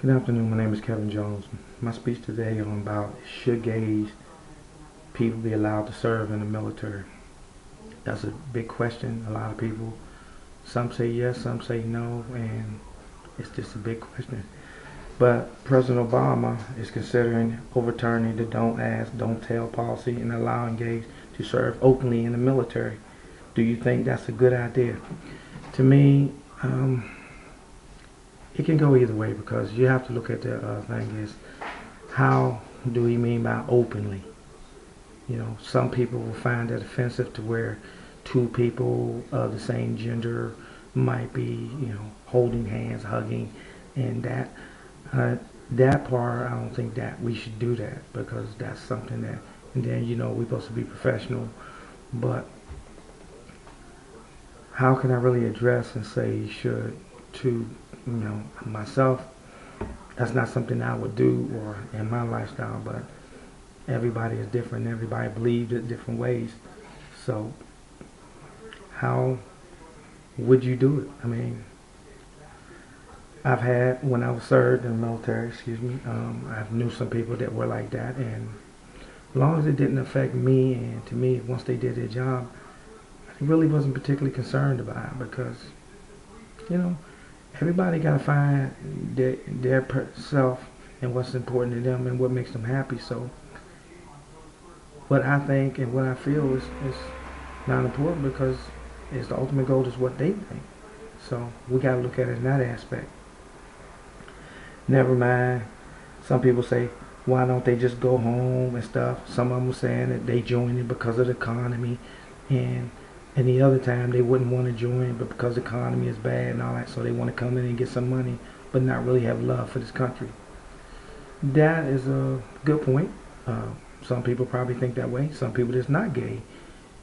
Good afternoon. My name is Kevin Jones. My speech today on about should gays people be allowed to serve in the military? That's a big question. A lot of people, some say yes, some say no, and it's just a big question. But President Obama is considering overturning the don't ask, don't tell policy and allowing gays to serve openly in the military. Do you think that's a good idea? To me, it can go either way because you have to look at the thing is how do he mean by openly? Some people will find that offensive to where two people of the same gender might be, holding hands, hugging, and uh, that part, I don't think that we should do that because that's something that, and then, we're supposed to be professional, but how can I really address and say you should to, myself? That's not something I would do or in my lifestyle, but everybody is different. Everybody believes it different ways. So how would you do it? I mean, I've had, when I was served in the military, I knew some people that were like that, and as long as it didn't affect me, and to me, once they did their job, I really wasn't particularly concerned about it because, you know, everybody got to find their self and what's important to them and what makes them happy. So what I think and what I feel is not important because it's the ultimate goal is what they think. So we got to look at it in that aspect. Never mind. Some people say, why don't they just go home and stuff? Some of them are saying that they joined it because of the economy, and any other time they wouldn't want to join, but because the economy is bad and all that, so they want to come in and get some money, but not really have love for this country. That is a good point. Some people probably think that way. Some people that's not gay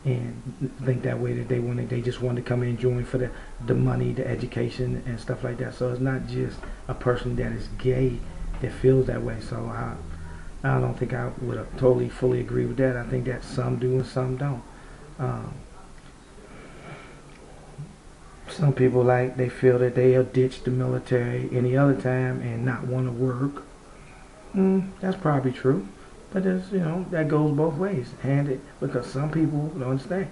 and think that way, that they just want to come in and join for the money, the education and stuff like that. So it's not just a person that is gay that feels that way. So I don't think I would totally fully agree with that. I think that some do and some don't. Um, some people they feel that they'll ditch the military any other time and not want to work. That's probably true. But there's, that goes both ways. Because some people don't understand.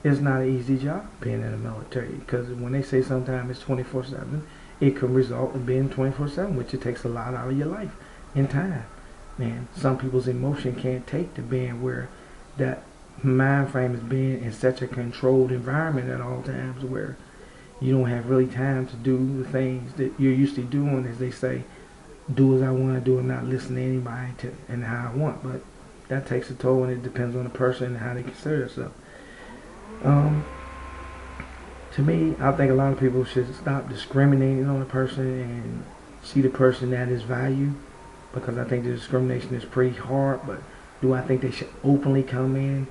It's not an easy job being in the military. Because when they say sometimes it's 24/7, it can result in being 24/7, which it takes a lot out of your life and time. Man, some people's emotion can't take to being where that mind frame is being in such a controlled environment at all times where you don't have really time to do the things that you're used to doing, as they say, do as I want to do and not listen to anybody and how I want. But that takes a toll, and it depends on the person and how they consider themselves. Um, to me, I think a lot of people should stop discriminating on a person and see the person at his value, because I think the discrimination is pretty hard. But do I think they should openly come in?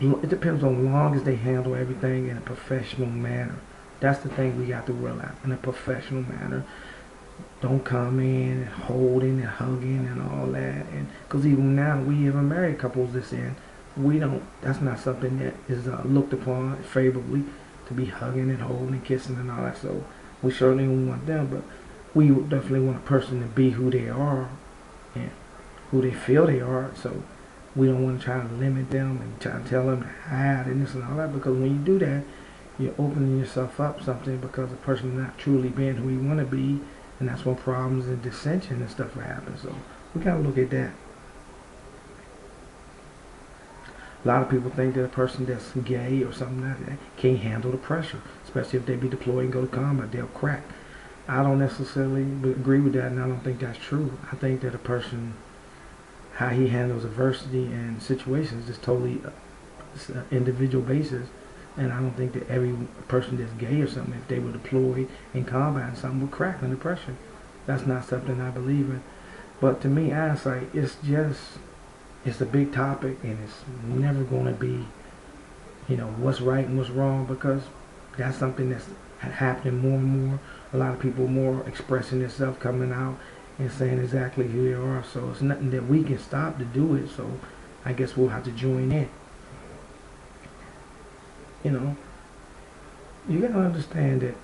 It depends on long as they handle everything in a professional manner. That's the thing we got to realize, in a professional manner. Don't come in holding and hugging and all that. And because even now we even married couples that's in, we don't. That's not something that is looked upon favorably, to be hugging and holding and kissing and all that. So we certainly don't want them, but we definitely want a person to be who they are and who they feel they are. So we don't want to try to limit them and try to tell them to hide and this and all that, because when you do that, you're opening yourself up something, because the person is not truly being who you want to be, and that's when problems and dissension and stuff will happen. So we gotta look at that. A lot of people think that a person that's gay or something like that can't handle the pressure, especially if they be deployed and go to combat, they'll crack. I don't necessarily agree with that, and I don't think that's true. I think that a person, how he handles adversity and situations is totally individual basis. And I don't think that every person that's gay or something, if they were deployed in combat, something would crack under pressure. That's not something I believe in. But to me, eyesight, it's a big topic, and it's never going to be, what's right and what's wrong, because that's something that's happening more and more. A lot of people more expressing themselves, coming out and saying exactly who they are. So it's nothing that we can stop to do it. So I guess we'll have to join in. You know, you gotta understand that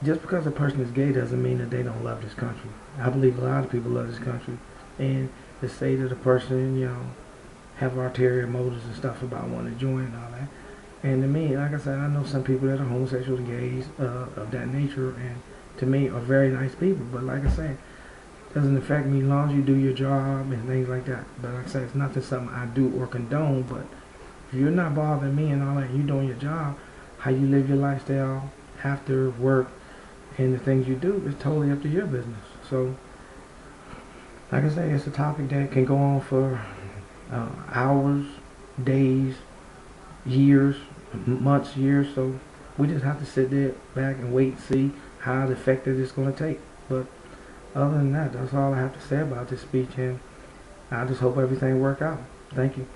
just because a person is gay doesn't mean that they don't love this country. I believe a lot of people love this country, and to say that a person, have ulterior motives and stuff about wanting to join and all that. And to me, like I said, I know some people that are homosexual and gays of that nature, and to me are very nice people. But like I said, doesn't affect me as long as you do your job and things like that. But like I said, it's nothing something I do or condone. But if you're not bothering me and all that, you doing your job, how you live your lifestyle after work and the things you do is totally up to your business. So, like I say, it's a topic that can go on for hours, days, years, months, years. So we just have to sit there back and wait and see how effective it's going to take. But other than that, that's all I have to say about this speech, and I just hope everything work out. Thank you.